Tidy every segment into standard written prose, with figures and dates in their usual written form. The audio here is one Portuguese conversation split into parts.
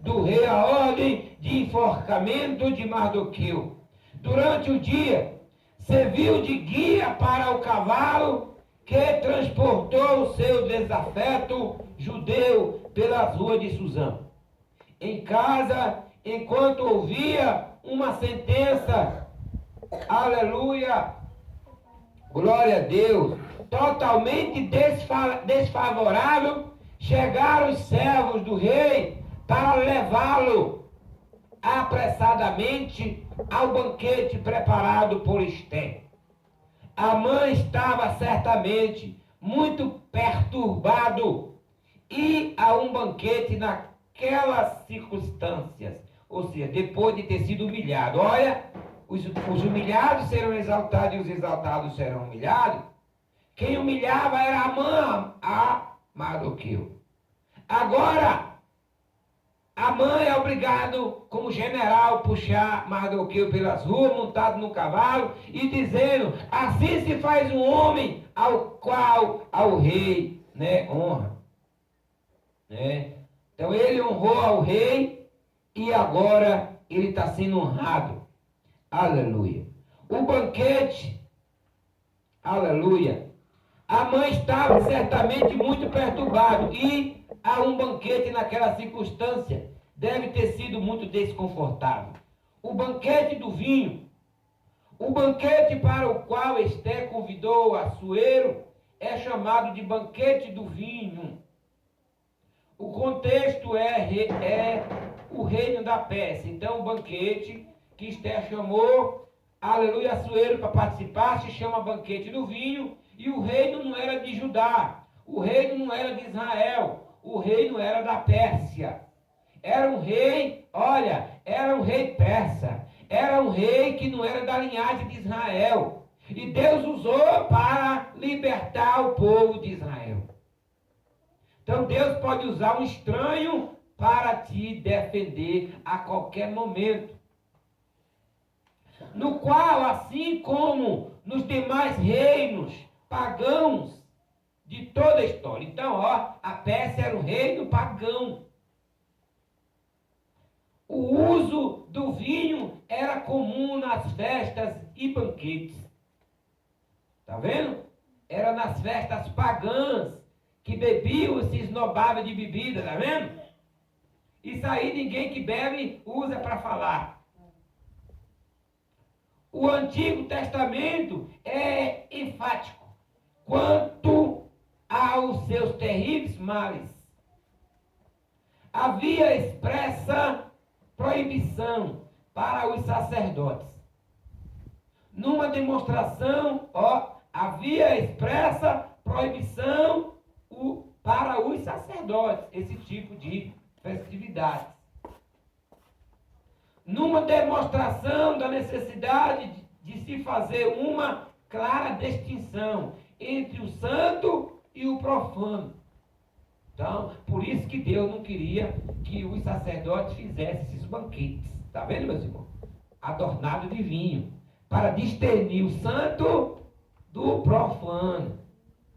do rei a ordem de enforcamento de Mardoqueu. Durante o dia, serviu de guia para o cavalo que transportou o seu desafeto judeu pelas ruas de Suzã. Em casa, enquanto ouvia uma sentença, aleluia, glória a Deus, totalmente desfavorável, chegaram os servos do rei para levá-lo apressadamente ao banquete preparado por Esté. Amã estava certamente muito perturbado e a um banquete naquelas circunstâncias, ou seja, depois de ter sido humilhado. Olha, os humilhados serão exaltados e os exaltados serão humilhados. Quem humilhava era Amã a Mardoqueu. Agora, Amã é obrigado, como general, puxar Mardoqueu pelas ruas, montado no cavalo, e dizendo: assim se faz um homem ao qual ao rei, honra. Então ele honrou ao rei e agora ele está sendo honrado. Aleluia. O banquete, aleluia. Amã estava certamente muito perturbado e a um banquete naquela circunstância deve ter sido muito desconfortável. O banquete do vinho, o banquete para o qual Esté convidou Assuero, é chamado de banquete do vinho. O contexto é o reino da Pérsia. Então o banquete que Esté chamou, aleluia, Assuero para participar, se chama banquete do vinho. E o reino não era de Judá, o reino não era de Israel, o reino era da Pérsia. Era um rei, olha, era um rei persa, era um rei que não era da linhagem de Israel. E Deus usou para libertar o povo de Israel. Então Deus pode usar um estranho para te defender a qualquer momento. No qual, assim como nos demais reinos pagãos de toda a história. Então, a Pérsia era um reino pagão. O uso do vinho era comum nas festas e banquetes. Está vendo? Era nas festas pagãs que bebiam e se esnobavam de bebida, está vendo? Isso aí ninguém que bebe usa para falar. O Antigo Testamento é enfático quanto aos seus terríveis males. Havia expressa proibição para os sacerdotes. Numa demonstração, havia expressa proibição para os sacerdotes, esse tipo de festividades. Numa demonstração da necessidade de se fazer uma clara distinção entre o santo e o profano. Então, por isso que Deus não queria que os sacerdotes fizessem esses banquetes. Está vendo, meus irmãos? Adornado de vinho. Para discernir o santo do profano.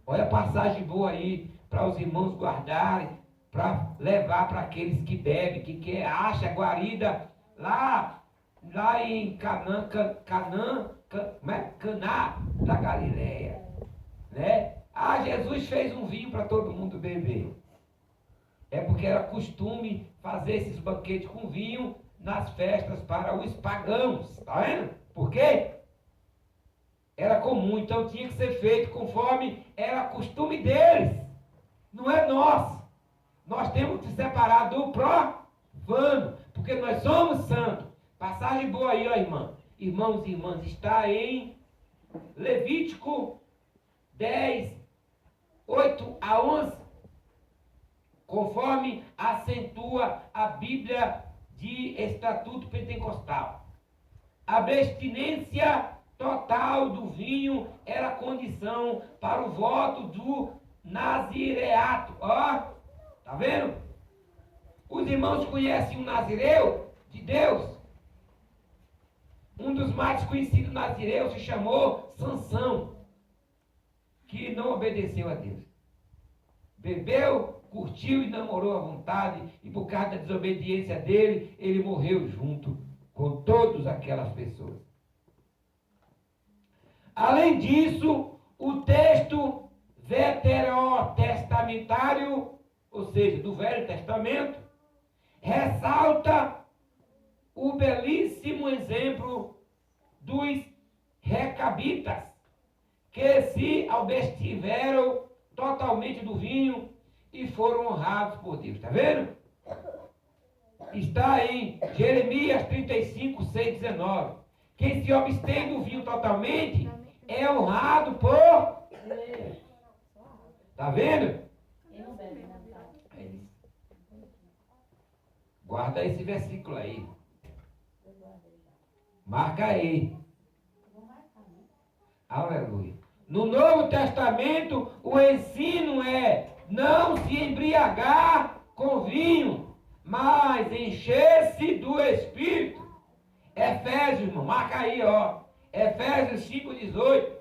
Olha a passagem boa aí para os irmãos guardarem, para levar para aqueles que bebem, que acha guarida lá em Caná da Galileia. Jesus fez um vinho para todo mundo beber. É porque era costume fazer esses banquetes com vinho nas festas para os pagãos. Está vendo? Por quê? Era comum, então tinha que ser feito conforme era costume deles. Não é nosso. Nós temos que separar do profano, porque nós somos santos. Passagem boa aí, irmã. Irmãos e irmãs, está em Levítico 10, 8 a 11, conforme acentua a Bíblia de Estatuto Pentecostal. A abstinência total do vinho era condição para o voto do nazireato. Tá vendo? Os irmãos conhecem um nazireu de Deus? Um dos mais conhecidos nazireus se chamou Sansão, que não obedeceu a Deus. Bebeu curtiu e namorou à vontade, e por causa da desobediência dele, ele morreu junto com todas aquelas pessoas. Além disso, o texto veterotestamentário, ou seja, do Velho Testamento, ressalta o belíssimo exemplo dos recabitas, que se abstiveram totalmente do vinho e foram honrados por Deus. Está vendo? Está em Jeremias 35, 6, 19. Quem se abstém do vinho totalmente é honrado por Deus. Está vendo? Guarda esse versículo aí. Marca aí. Aleluia. No Novo Testamento, o ensino é não se embriagar com vinho, mas encher-se do Espírito. Efésios, irmão, marca aí, ó. Efésios 5,18.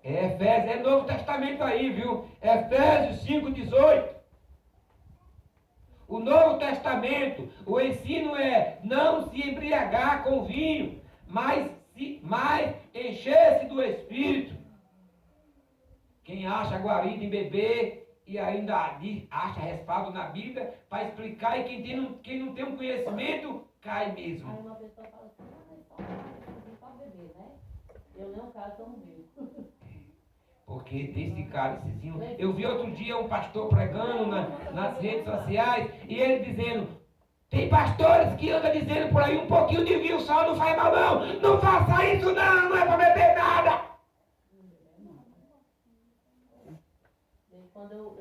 Efésios, é Novo Testamento aí, viu? Efésios 5,18. O Novo Testamento, o ensino é não se embriagar com vinho, mas encher-se do Espírito. Quem acha guarida em beber e ainda acha respaldo na Bíblia para explicar, e quem não tem um conhecimento, cai mesmo. Aí uma pessoa fala assim, mas só beber, né? Eu nem o caso sou meu. Porque desse cálicezinho, eu vi outro dia um pastor pregando nas redes sociais, e ele dizendo, tem pastores que andam dizendo por aí, um pouquinho de vinho só não faz mal não, não faça isso não é para beber nada. Quando eu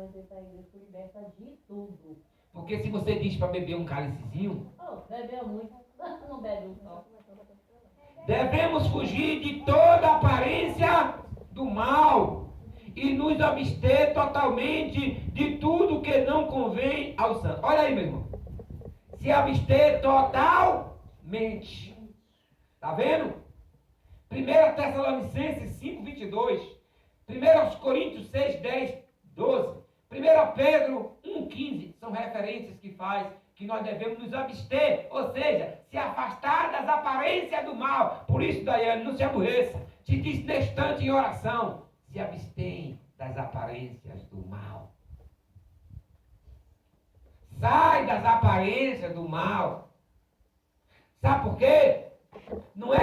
entrei para a igreja, fui liberta de tudo. Porque se você diz para beber um cálicezinho, bebeu muito, não bebe um só. devemos fugir de toda aparência do mal e nos abster totalmente de tudo que não convém ao santo. Olha aí, meu irmão. Se abster totalmente. Está vendo? 1 Tessalonicenses 5, 22. 1 Coríntios 6, 10, 12. 1 Pedro 1, 15. São referências que faz que nós devemos nos abster, ou seja, se afastar das aparências do mal. Por isso, Daiane, não se aborreça. Se diz neste instante em oração, se abstém das aparências do mal. Sai das aparências do mal. Sabe por quê? Não é